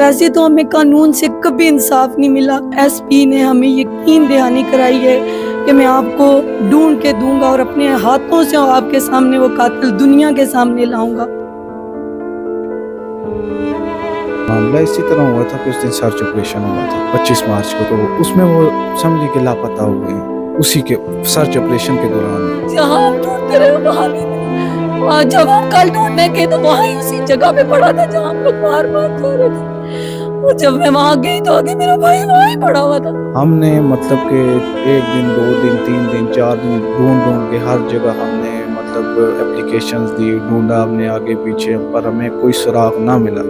वैसे तो हमें कानून से कभी इंसाफ नहीं मिला। एसपी ने हमें यकीन दहानी कराई है कि मैं आपको ढूंढ के दूंगा और अपने हाथों से आपके सामने वो कातिल दुनिया के सामने लाऊंगा। मामला इसी तरह हुआ था कि उस दिन सर्च ऑपरेशन हुआ था 25 मार्च को, तो उसमें वो समझे कि लापता हुए हैं उसी के सर्च ऑपरेशन के दौरान। जहाँ हम ढूंढते रहे वहाँ नहीं मिला, वहाँ जब हम कल ढूंढने गए तो वहाँ ही उसी जगह पे पड़ा था जहाँ हम लोग बार बार जा रहे थे। और जब मैं वहाँ गई तो आगे मेरा भाई वहाँ ही पड़ा हुआ था। हमने मतलब कि 1 दिन 2 दिन 3 दिन 4 दिन ढूंढ के हर जगह हमने मतलब एप्लीकेशंस दी, ढूंढा हमने आगे पीछे, पर हमें कोई सुराग ना मिला।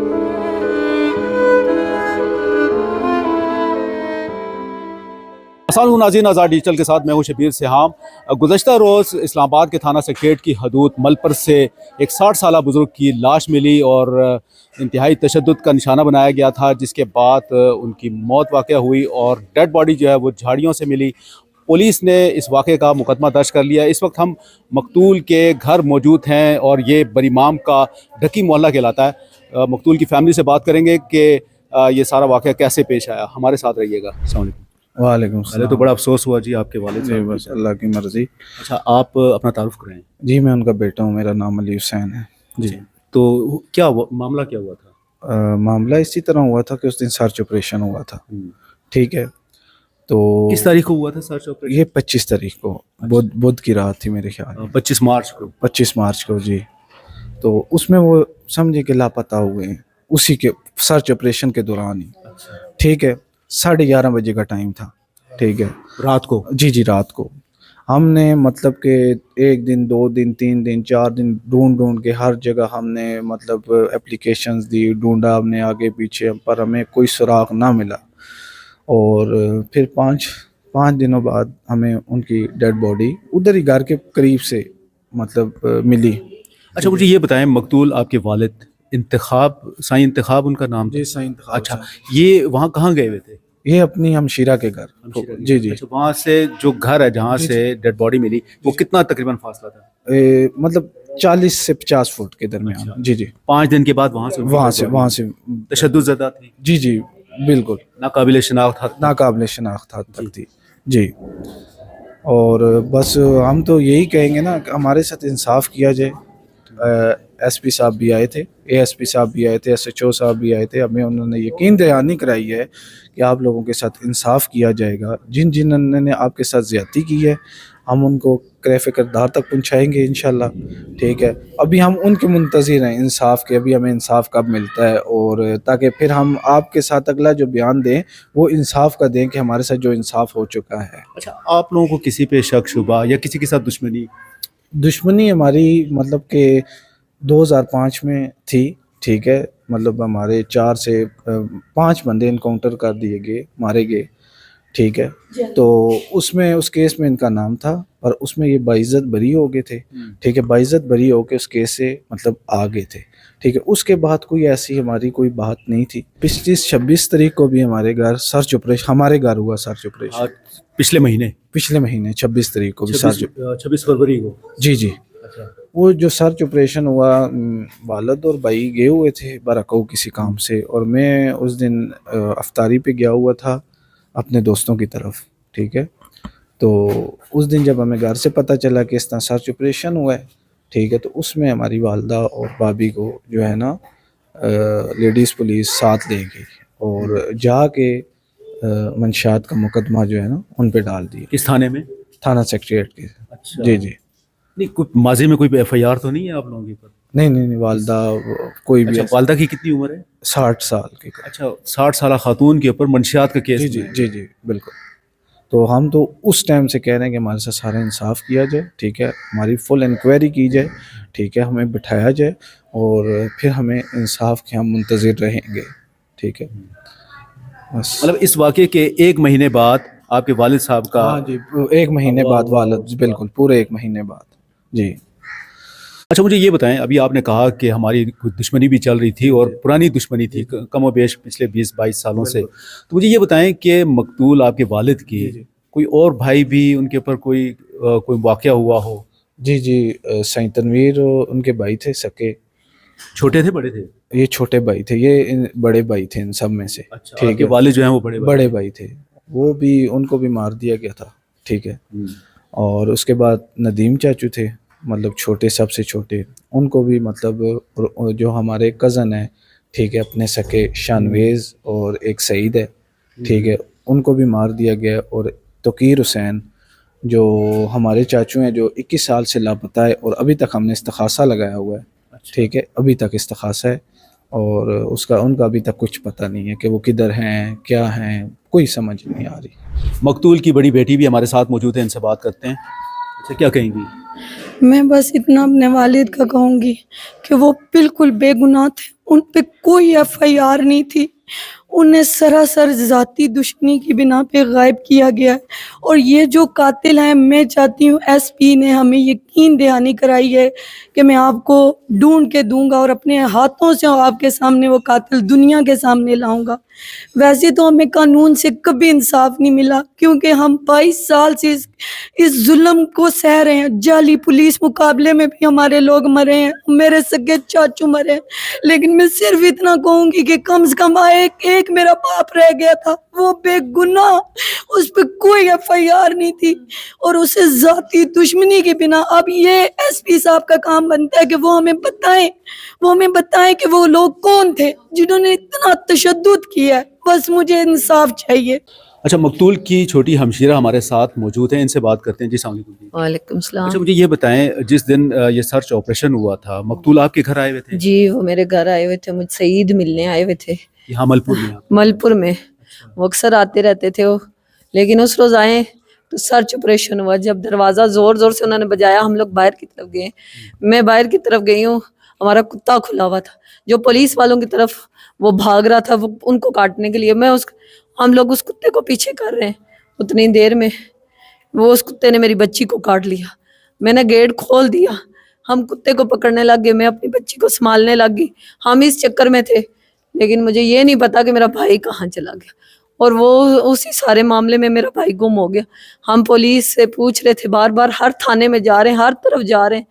अस्सलाम नाज़रीन, आज़ाद डिजिटल के साथ मैं हूँ शबीर सिहाम। गुज़श्ता रोज़ इस्लामाबाद के थाना सेक्रेटरीट की हदूद मलपर से एक 60 साला बुज़ुर्ग की लाश मिली और इंतहाई तशद्दुद का निशाना बनाया गया था, जिसके बाद उनकी मौत वाक़या हुई और डेड बॉडी जो है वो झाड़ियों से मिली। पुलिस ने इस वाक़े का मुकदमा दर्ज कर लिया। इस वक्त हम मकतूल के घर मौजूद हैं और ये बरीमाम का ढकी मोहल्ला कहलाता है। मकतूल की फैमिली से बात करेंगे कि ये सारा वाक़या कैसे पेश आया। हमारे साथ रहिएगा। अस्सलाम वालेकुम। वालेकुम पहले तो बड़ा अफसोस हुआ जी आपके वालिद जी, साहब बस अल्लाह की मर्ज़ी। अच्छा, आप अपना तारुफ करें। जी, मैं उनका बेटा हूँ, मेरा नाम अली हुसैन है। जी। तो क्या मामला क्या हुआ था? मामला इसी तरह हुआ था कि उस दिन सर्च ऑपरेशन हुआ था, ठीक है। तो किस तारीख को हुआ था सर्च ऑपरेशन? ये 25 तारीख को, बुध की रात थी मेरे ख्याल में, 25 मार्च को। 25 मार्च को जी। तो उसमें वो समझे कि लापता हुए हैं उसी के सर्च ऑपरेशन के दौरान ही, ठीक है। 11:30 बजे का टाइम था, ठीक है, रात को। जी जी, रात को। हमने मतलब कि 1 दिन 2 दिन 3 दिन 4 दिन ढूंढ के हर जगह हमने मतलब एप्लीकेशंस दी, ढूंढा हमने आगे पीछे, पर हमें कोई सुराग ना मिला। और फिर 5 दिनों बाद हमें उनकी डेड बॉडी उधर ही घर के करीब से मतलब मिली। अच्छा, मुझे ये बताएं, मकतूल आपके वालिद साईं इंतखाब उनका नाम था? जी, साईं इंतखाब। अच्छा, ये वहाँ कहाँ गए हुए थे? ये अपनी हमशीरा के घर। जी जी। अच्छा, वहाँ से जो घर है जहाँ से डेड बॉडी मिली वो कितना तकरीबन फासला था? मतलब 40 से 50 फुट के दरमियान। जी जी। 5 दिन के बाद वहाँ से तशद्दुद ज़दा थी? जी जी, बिल्कुल नाकाबिले शनाख्त नाकाबिले शनाख्त हद तक थी जी। और बस हम तो यही कहेंगे ना कि हमारे साथ इंसाफ किया जाए। एसपी साहब भी आए थे, एएसपी साहब भी आए थे, एसएचओ साहब भी आए थे। हमें उन्होंने यकीन दहानी कराई है कि आप लोगों के साथ इंसाफ किया जाएगा। जिन्होंने आपके साथ ज़्यादती की है हम उनको कैफ़े किरदार तक पहुंचाएंगे इंशाल्लाह, ठीक है। अभी हम उनके मुंतज़िर हैं इंसाफ के, अभी हमें इंसाफ कब मिलता है, और ताकि फिर हम आपके साथ अगला जो बयान दें वो इंसाफ का दें कि हमारे साथ जो इंसाफ हो चुका है। अच्छा, आप लोगों को किसी पे शक शुबा या किसी के साथ दुश्मनी हमारी मतलब कि 2005 में थी, ठीक है। मतलब हमारे 4 से 5 बंदे इनकाउंटर कर दिए गए, मारे गए, ठीक है। तो उसमें उस केस में इनका नाम था और उसमें ये बाइज्जत बरी हो गए थे, ठीक है। बाइज्जत बरी होकर उस केस से मतलब आ गए थे, ठीक है। उसके बाद कोई ऐसी हमारी कोई बात नहीं थी। पिछली 26 तारीख को भी हमारे घर सर्च ऑपरेशन, हमारे घर हुआ सर्च ऑपरेशन। पिछले महीने 26 तारीख को भी 26 फरवरी को? जी जी। वो जो सर्च ऑपरेशन हुआ, वालद और भाई गए हुए थे बरकऊ किसी काम से, और मैं उस दिन अफ्तारी पे गया हुआ था अपने दोस्तों की तरफ, ठीक है। तो उस दिन जब हमें घर से पता चला कि इस तरह सर्च ऑपरेशन हुआ है, ठीक है, तो उसमें हमारी वालदा और भाभी को जो है ना लेडीज़ पुलिस साथ ले गई और जाके मंशात का मुकदमा जो है ना उन पे डाल दिया। किस थाने में? थाना सेक्रेटरीट के। अच्छा। जी जी। नहीं, कोई माजी में कोई एफआईआर तो नहीं है आप लोगों के ऊपर? नहीं, वालदा कोई भी। अच्छा, वालदा की कितनी उम्र है? 60 साल की। अच्छा, 60 साल खातून के ऊपर मंशियात का केस? जी जी जी जी, बिल्कुल। तो हम तो उस टाइम से कह रहे हैं कि हमारे साथ सारा इंसाफ किया जाए, ठीक है। हमारी फुल इंक्वायरी की जाए, ठीक है। हमें बिठाया जाए और फिर हमें इंसाफ के हम मुंतज़िर रहेंगे, ठीक है। बस मतलब इस वाक़े के 1 महीने बाद आपके वालिद साहब का? हाँ जी, 1 महीने बाद वालद, बिल्कुल पूरे 1 महीने बाद जी। अच्छा, मुझे ये बताएं, अभी आपने कहा कि हमारी दुश्मनी भी चल रही थी और पुरानी दुश्मनी थी कम व बेश पिछले 20-22 सालों से। तो मुझे ये बताएं कि मकतूल आपके वालिद की कोई और भाई भी उनके ऊपर कोई वाक़या हुआ हो? जी जी, साईं तनवीर उनके भाई थे सके, چھوٹے تھے بڑے تھے؟ یہ چھوٹے بھائی تھے، یہ بڑے بھائی تھے ان سب میں سے. اچھا، ٹھیک کے ہے، والد جو ہیں وہ بڑے بڑے بھائی تھے، وہ بھی ان کو بھی مار دیا گیا تھا. ٹھیک ہے. اور اس کے بعد ندیم چاچو تھے، مطلب چھوٹے، سب سے چھوٹے، ان کو بھی مطلب جو ہمارے کزن ہیں، ٹھیک ہے، اپنے سکے شانویز اور ایک سعید ہے، ٹھیک ہے، ان کو بھی مار دیا گیا. اور توقیر حسین جو ہمارے چاچو ہیں، جو 21 سال سے لاپتہ ہے، اور ابھی تک ہم نے استغاثہ لگایا ہوا ہے. ٹھیک ہے، ابھی تک استغاثہ ہے، اور ان کا ابھی تک کچھ پتہ نہیں ہے کہ وہ کدھر ہیں، کیا ہیں، کوئی سمجھ نہیں آ رہی. مقتول کی بڑی بیٹی بھی ہمارے ساتھ موجود ہے، ان سے بات کرتے ہیں. اچھا، کیا کہیں گی؟ میں بس اتنا اپنے والد کا کہوں گی کہ وہ بالکل بے گناہ تھے، ان پہ کوئی FIR نہیں تھی، انہیں سراسر ذاتی دشمنی کی بنا پہ غائب کیا گیا ہے. اور یہ جو قاتل ہیں، میں چاہتی ہوں SP نے ہمیں یقین دہانی کرائی ہے کہ میں آپ کو ڈھونڈ کے دوں گا اور اپنے ہاتھوں سے آپ کے سامنے وہ قاتل دنیا کے سامنے لاؤں گا. ویسے تو ہمیں قانون سے کبھی انصاف نہیں ملا، کیونکہ ہم 22 سال سے اس ظلم کو سہ رہے ہیں. جعلی پولیس مقابلے میں بھی ہمارے لوگ مرے ہیں، میرے سگے چاچو مرے ہیں. لیکن میں صرف اتنا کہوں گی کہ کم سے کم ایک میرا باپ رہ گیا تھا، وہ بے گناہ، اس پہ کوئی FIR نہیں تھی، اور اسے ذاتی دشمنی کی بنا. اب یہ SP صاحب کا کام بنتا ہے کہ وہ ہمیں بتائیں کہ وہ لوگ کون تھے جنہوں نے اتنا تشدد کیا ہے. بس مجھے انصاف چاہیے. اچھا، مقتول کی چھوٹی ہمشیرہ ہمارے ساتھ موجود ہیں، ان سے بات کرتے ہیں. جی، السلام علیکم. وعلیکم السلام. اچھا، مجھے یہ بتائیں، جس دن یہ سرچ آپریشن ہوا تھا، مقتول آپ کے گھر آئے ہوئے تھے؟ جی، وہ میرے گھر آئے ہوئے تھے، مجھ سعید ملنے آئے ہوئے تھے یہاں ملپور میں؟ ملپور میں. وہ اکثر آتے رہتے تھے وہ، لیکن اس روز آئے تو سرچ آپریشن ہوا. جب دروازہ زور زور سے انہوں نے بجایا، ہم لوگ باہر کی طرف گئے. میں باہر کی طرف گئی ہوں، ہمارا کتا کھلا ہوا تھا جو پولیس والوں کی طرف وہ بھاگ رہا تھا، وہ ان کو کاٹنے کے لیے. ہم لوگ اس کتے کو پیچھے کر رہے ہیں، اتنی دیر میں وہ اس کتے نے میری بچی کو کاٹ لیا. میں نے گیٹ کھول دیا، ہم کتے کو پکڑنے لگ گئے، میں اپنی بچی کو سنبھالنے لگ گئی. ہم اس چکر میں تھے، لیکن مجھے یہ نہیں پتا کہ میرا بھائی کہاں چلا گیا. اور وہ اسی سارے معاملے میں میرا بھائی گم ہو گیا. ہم پولیس سے پوچھ رہے تھے، بار بار ہر تھانے میں جا رہے ہیں، ہر طرف جا رہے ہیں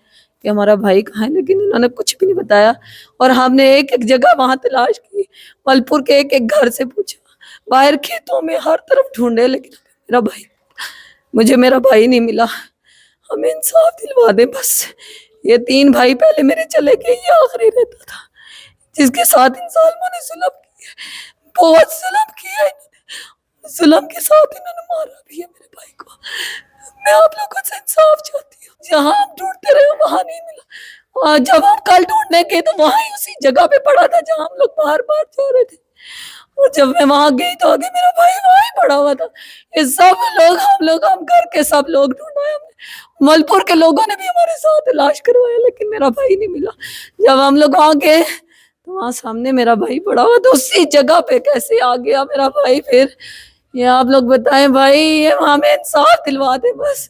کہ ہمارا بھائی کہاں ہے، لیکن انہوں نے کچھ بھی نہیں بتایا. اور ہم نے ایک ایک جگہ وہاں تلاش کی، ملپور کے ایک ایک گھر سے پوچھا، باہر کھیتوں میں، ہر طرف ڈھونڈے، لیکن مجھے میرا بھائی نہیں ملا. ہمیں انصاف دلوا دیں بس. یہ 3 بھائی پہلے میرے چلے گئے، یہ آخری رہتا تھا جس کے ساتھ ان ظالموں نے ظلم کیا، بہت ظلم کیا. انہوں نے ظلم کے ساتھ انہوں نے مارا بھی ہے میرے بھائی کو. میں آپ لوگوں سے انصاف چاہتی ہوں. جہاں ہم ڈھونڈتے رہے وہاں نہیں ملا. جب ہم کل ڈھونڈنے گئے تو وہاں ہی اسی جگہ پہ پڑا تھا جہاں ہم لوگ بار بار جا رہے تھے. اور جب میں وہاں گئی تو آگے میرا بھائی وہاں ہی پڑا ہوا تھا. یہ سب لوگ ہم گھر کے سب لوگ ڈھونڈا ہے. ہم نے ملپور کے لوگوں نے بھی ہمارے ساتھ علاج کروایا، لیکن میرا بھائی نہیں ملا. جب ہم لوگ وہاں گئے تو وہاں سامنے میرا بھائی پڑا ہوا تھا. اسی جگہ پہ کیسے آ گیا میرا بھائی؟ پھر یہ آپ لوگ بتائیں بھائی، یہ ہمیں انصاف دلوا دے بس.